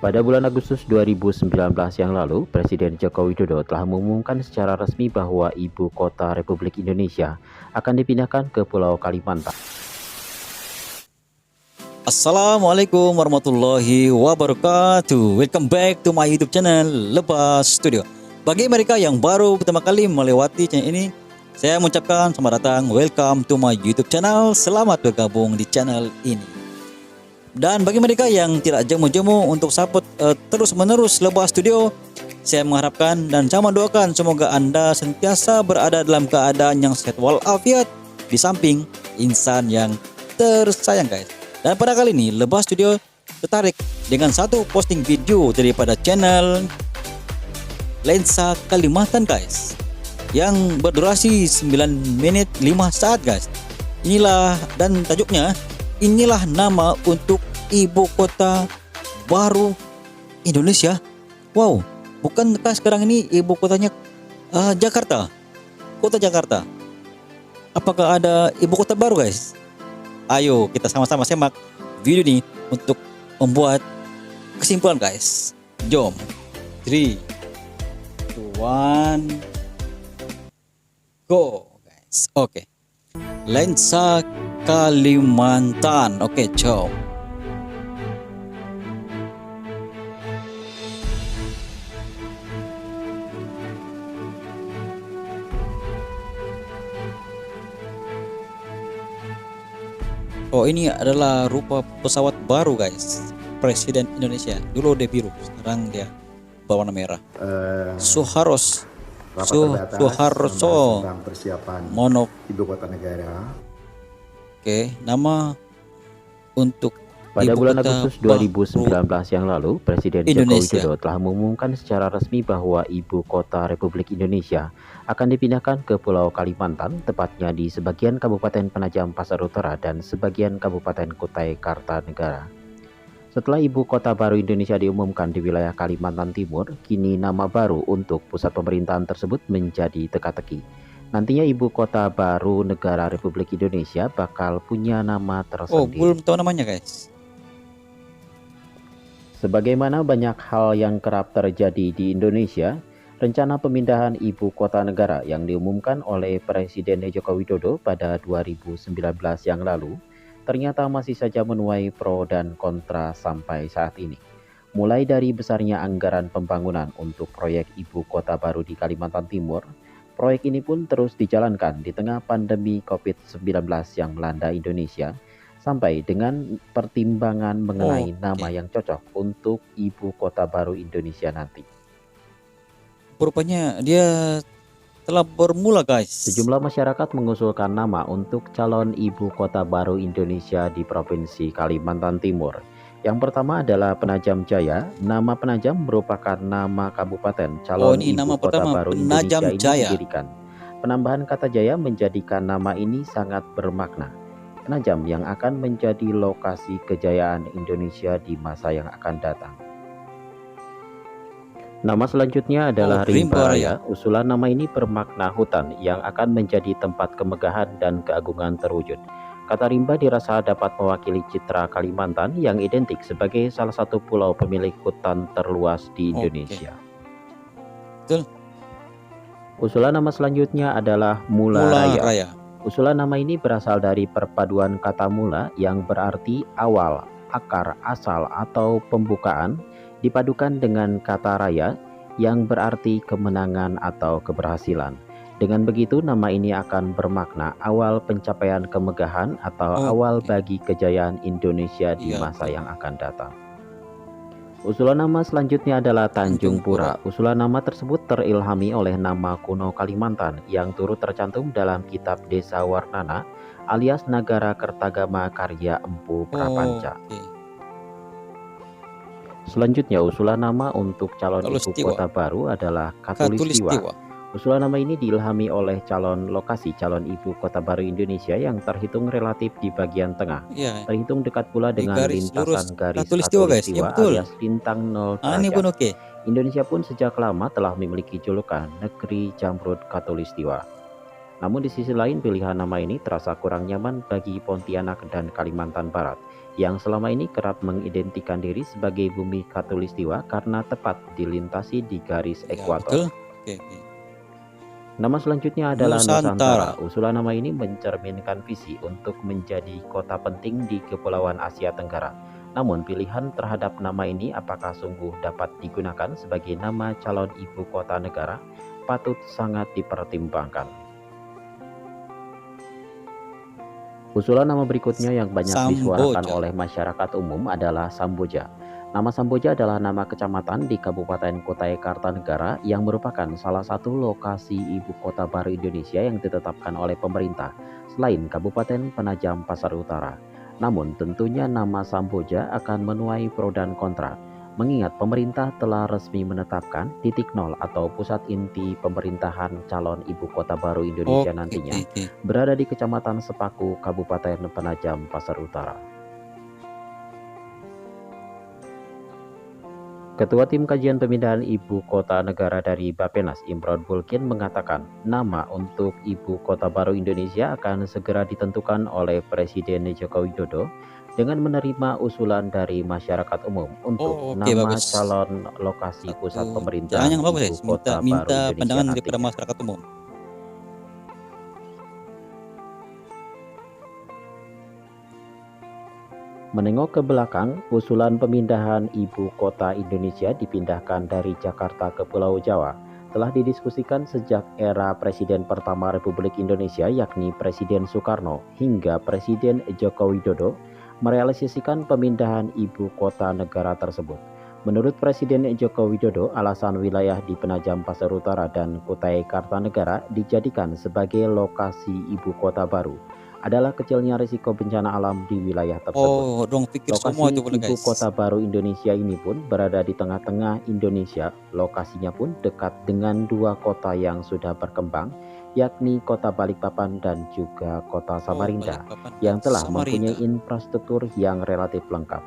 Pada bulan Agustus 2019 yang lalu, Presiden Joko Widodo telah mengumumkan secara resmi bahwa ibu kota Republik Indonesia akan dipindahkan ke Pulau Kalimantan. Assalamualaikum warahmatullahi wabarakatuh. Welcome back to my YouTube channel Lepas Studio. Bagi mereka yang baru pertama kali melewati channel ini, saya mengucapkan selamat datang, welcome to my YouTube channel. Selamat bergabung di channel ini. Dan bagi mereka yang tidak jemu-jemu untuk support terus-menerus Lepas Studio, saya mengharapkan dan saya mendoakan semoga Anda sentiasa berada dalam keadaan yang sehat walafiat di samping insan yang tersayang, guys. Dan pada kali ini Lepas Studio tertarik dengan satu posting video daripada channel Lensa Kalimantan, guys, yang berdurasi 9 menit 5 saat, guys. Inilah dan tajuknya, inilah nama untuk ibu kota baru Indonesia. Wow, bukankah sekarang ini ibu kotanya Jakarta? Kota Jakarta. Apakah ada ibu kota baru, guys? Ayo kita sama-sama simak video ini untuk membuat kesimpulan, guys. Jom. 3, 2, 1, go, guys. Oke. Lensa Kalimantan. Oke, jom. Oh, ini adalah rupa pesawat baru, guys. Presiden Indonesia. Dulu dia biru, sekarang dia berwarna merah. Soeharto persiapan Mono ibu kota negara. Oke, nama untuk Pada ibu bulan kota Agustus baru 2019 yang lalu, Presiden Joko Indonesia. Widodo telah mengumumkan secara resmi bahwa ibu kota Republik Indonesia akan dipindahkan ke Pulau Kalimantan, tepatnya di sebagian Kabupaten Penajam Pasar Utara dan sebagian Kabupaten Kutai Kartanegara. Setelah ibu kota baru Indonesia diumumkan di wilayah Kalimantan Timur, kini nama baru untuk pusat pemerintahan tersebut menjadi teka-teki. Nantinya ibu kota baru negara Republik Indonesia bakal punya nama Oh, tersendiri. belum tahu namanya, guys. Sebagaimana banyak hal yang kerap terjadi di Indonesia, rencana pemindahan ibu kota negara yang diumumkan oleh Presiden Joko Widodo pada 2019 yang lalu ternyata masih saja menuai pro dan kontra sampai saat ini. Mulai dari besarnya anggaran pembangunan untuk proyek ibu kota baru di Kalimantan Timur, proyek ini pun terus dijalankan di tengah pandemi COVID-19 yang melanda Indonesia, sampai dengan pertimbangan mengenai nama yang cocok untuk ibu kota baru Indonesia nanti. Rupanya dia telah bermula, guys. Sejumlah masyarakat mengusulkan nama untuk calon ibu kota baru Indonesia di Provinsi Kalimantan Timur. Yang pertama adalah Penajam Jaya. Nama Penajam merupakan nama kabupaten calon ini ibu nama kota pertama, baru Penajam Indonesia ini Jaya. didirikan. Penambahan kata Jaya menjadikan nama ini sangat bermakna. Penajam yang akan menjadi lokasi kejayaan Indonesia di masa yang akan datang. Nama selanjutnya adalah Rimba Raya. Usulan nama ini bermakna hutan yang akan menjadi tempat kemegahan dan keagungan terwujud. Kata rimba dirasa dapat mewakili citra Kalimantan yang identik sebagai salah satu pulau pemilik hutan terluas di Indonesia. Betul. Usulan nama selanjutnya adalah Mula Raya. Usulan nama ini berasal dari perpaduan kata mula yang berarti awal, akar, asal, atau pembukaan, dipadukan dengan kata raya yang berarti kemenangan atau keberhasilan. Dengan begitu, nama ini akan bermakna awal pencapaian kemegahan atau awal bagi kejayaan Indonesia di masa yang akan datang. Usulan nama selanjutnya adalah Tanjung Pura. Usulan nama tersebut terilhami oleh nama kuno Kalimantan yang turut tercantum dalam kitab Desa Warnana alias Nagara Kertagama karya Empu Prapanca. Selanjutnya, usulan nama untuk calon ibu kota baru adalah Katulistiwa. Usulan nama ini diilhami oleh calon ibu kota baru Indonesia yang terhitung relatif di bagian tengah. Terhitung dekat pula dengan lintasan garis Katulistiwa alias lintang 0 derajat. Indonesia pun sejak lama telah memiliki julukan negeri Jamrud Katulistiwa. Namun di sisi lain, pilihan nama ini terasa kurang nyaman bagi Pontianak dan Kalimantan Barat yang selama ini kerap mengidentikan diri sebagai bumi Khatulistiwa karena tepat dilintasi di garis Ya, ekuator. betul. Oke. Nama selanjutnya adalah Nusantara. Nusantara. Usulan nama ini mencerminkan visi untuk menjadi kota penting di Kepulauan Asia Tenggara. Namun pilihan terhadap nama ini apakah sungguh dapat digunakan sebagai nama calon ibu kota negara patut sangat dipertimbangkan. Usulan nama berikutnya yang banyak disuarakan Samboja. oleh masyarakat umum adalah Samboja. Nama Samboja adalah nama kecamatan di Kabupaten Kutai Kartanegara yang merupakan salah satu lokasi ibu kota baru Indonesia yang ditetapkan oleh pemerintah selain Kabupaten Penajam Pasar Utara. Namun tentunya nama Samboja akan menuai pro dan kontra, mengingat pemerintah telah resmi menetapkan titik nol atau pusat inti pemerintahan calon ibu kota baru Indonesia nantinya berada di Kecamatan Sepaku, Kabupaten Penajam Pasar Utara. Ketua Tim Kajian Pemindahan Ibu Kota Negara dari Bappenas, Imron Bulkin, mengatakan nama untuk Ibu Kota Baru Indonesia akan segera ditentukan oleh Presiden Joko Widodo dengan menerima usulan dari masyarakat umum untuk nama calon lokasi pusat pemerintahan Ibu Kota Baru Indonesia pandangan nantinya. daripada masyarakat umum. Menengok ke belakang, usulan pemindahan ibu kota Indonesia dipindahkan dari Jakarta ke Pulau Jawa telah didiskusikan sejak era Presiden pertama Republik Indonesia yakni Presiden Soekarno hingga Presiden Joko Widodo merealisasikan pemindahan ibu kota negara tersebut. Menurut Presiden Joko Widodo, alasan wilayah di Penajam Pasar Utara dan Kutai Kartanegara dijadikan sebagai lokasi ibu kota baru adalah kecilnya risiko bencana alam di wilayah tersebut. Lokasi ibu kota baru Indonesia ini pun berada di tengah-tengah Indonesia. Lokasinya pun dekat dengan dua kota yang sudah berkembang, yakni kota Balikpapan dan juga kota Samarinda, yang telah mempunyai infrastruktur yang relatif lengkap.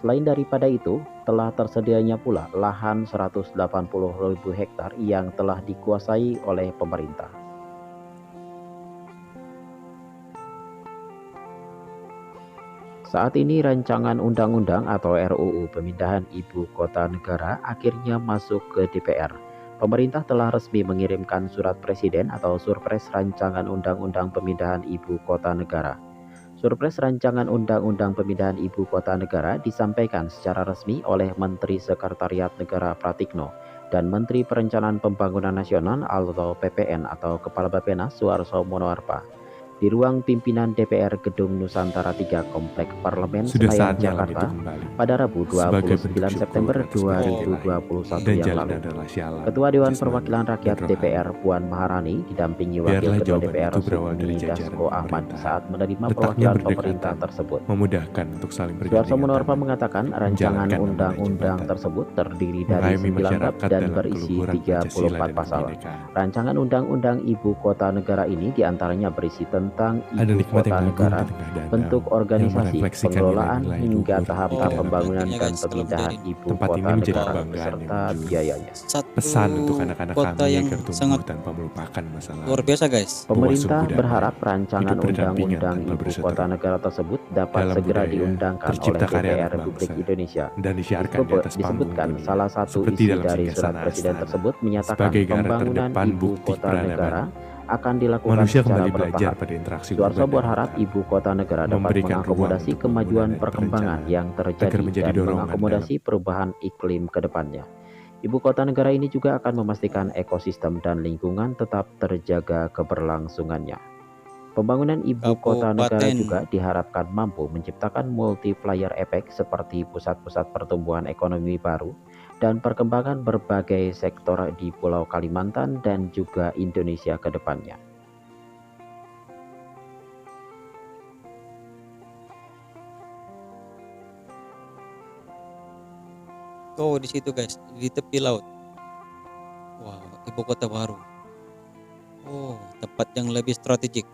Selain daripada itu, telah tersedianya pula lahan 180.000 hektar yang telah dikuasai oleh pemerintah. Saat ini rancangan undang-undang atau RUU pemindahan ibu kota negara akhirnya masuk ke DPR. Pemerintah telah resmi mengirimkan surat presiden atau surpres rancangan undang-undang pemindahan ibu kota negara. Surpres rancangan undang-undang pemindahan ibu kota negara disampaikan secara resmi oleh Menteri Sekretariat Negara Pratikno dan Menteri Perencanaan Pembangunan Nasional atau PPN atau Kepala Bappenas Suharso Monoarfa di ruang pimpinan DPR Gedung Nusantara 3 Komplek Parlemen Senayan, Jakarta pada Rabu 29 September 2021 yang lalu. Ketua Dewan Perwakilan Rakyat DPR Puan Maharani didampingi Wakil Ketua DPR Sufmi Dasko Ahmad saat menerima perwakilan pemerintah tersebut. Suharso Monoarfa mengatakan rancangan undang-undang tersebut terdiri dari 9 bab dan berisi 34 pasal. Rancangan undang-undang ibu kota negara ini diantaranya berisi tentang ibu kota negara, bentuk organisasi, pengelolaan hingga tahap pembangunan dan pemindahan ibu kota negara serta biayanya. Pesan untuk anak-anak kami yang agar tumbuh tanpa melupakan masa lalu. Luar biasa guys. Pemerintah berharap rancangan undang-undang ibu kota negara tersebut dapat segera diundangkan oleh DPR Republik Indonesia. Disebutkan salah satu isi dari surat presiden tersebut menyatakan pembangunan ibu kota negara akan dilakukan secara bertahap. Suharso berharap ibu kota negara dapat mengakomodasi kemajuan perkembangan yang terjadi dan mengakomodasi perubahan iklim ke depannya. Ibu kota negara ini juga akan memastikan ekosistem dan lingkungan tetap terjaga keberlangsungannya. Pembangunan ibu kota negara juga diharapkan mampu menciptakan multiplier effect seperti pusat-pusat pertumbuhan ekonomi baru dan perkembangan berbagai sektor di Pulau Kalimantan dan juga Indonesia ke depannya. Oh, di situ guys, di tepi laut. Wow, ibu kota baru. Oh, tempat yang lebih strategik.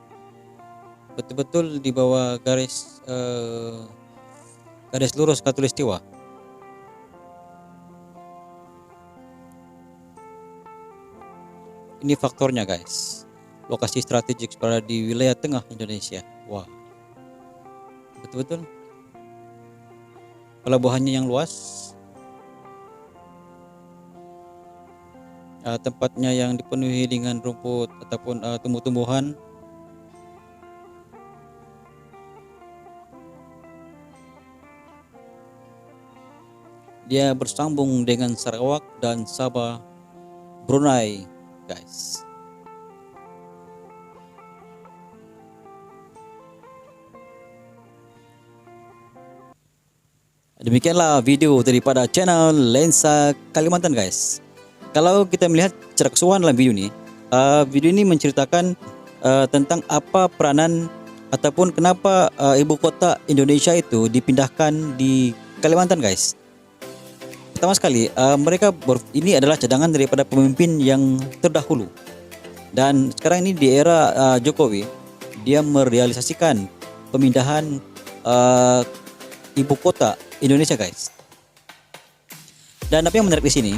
Betul-betul di bawah garis lurus Khatulistiwa. Ini faktornya guys. Lokasi strategik berada di wilayah tengah Indonesia. Wah. Betul-betul pelabuhannya yang luas, tempatnya yang dipenuhi dengan rumput ataupun tumbuh-tumbuhan. Dia bersambung dengan Sarawak dan Sabah, Brunei, guys. Demikianlah video daripada channel Lensa Kalimantan, guys. Kalau kita melihat secara keseluruhan dalam video ini menceritakan tentang apa peranan ataupun kenapa ibu kota Indonesia itu dipindahkan di Kalimantan, guys. Pertama sekali, ini adalah cadangan daripada pemimpin yang terdahulu. Dan sekarang ini di era Jokowi, dia merealisasikan pemindahan ibu kota Indonesia, guys. Dan apa yang menarik di sini,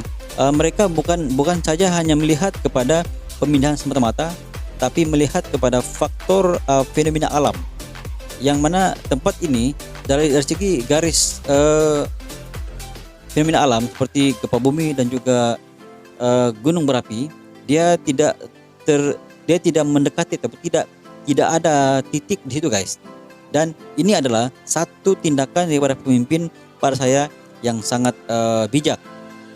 mereka bukan saja hanya melihat kepada pemindahan semata-mata, tapi melihat kepada faktor fenomena alam, yang mana tempat ini dari segi garis fenomena alam seperti gempa bumi dan juga gunung berapi, dia tidak mendekati atau tidak ada titik di situ, guys. Dan ini adalah satu tindakan daripada pemimpin pada saya yang sangat bijak.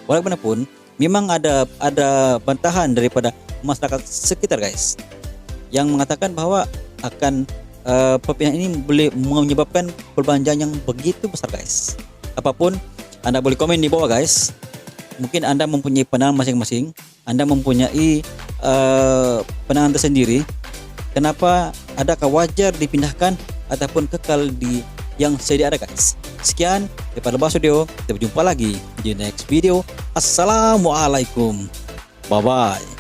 Walaupun memang ada bantahan daripada masyarakat sekitar, guys, yang mengatakan bahwa akan perpindahan ini boleh menyebabkan perbelanjaan yang begitu besar, guys. Apapun, Anda boleh komen di bawah, guys. Mungkin Anda mempunyai pandangan masing-masing, Anda mempunyai pandangan tersendiri. Kenapa, adakah wajar dipindahkan ataupun kekal di yang sedia ada, guys? Sekian daripada Lebah Studio. Kita berjumpa lagi di next video. Assalamualaikum. Bye bye.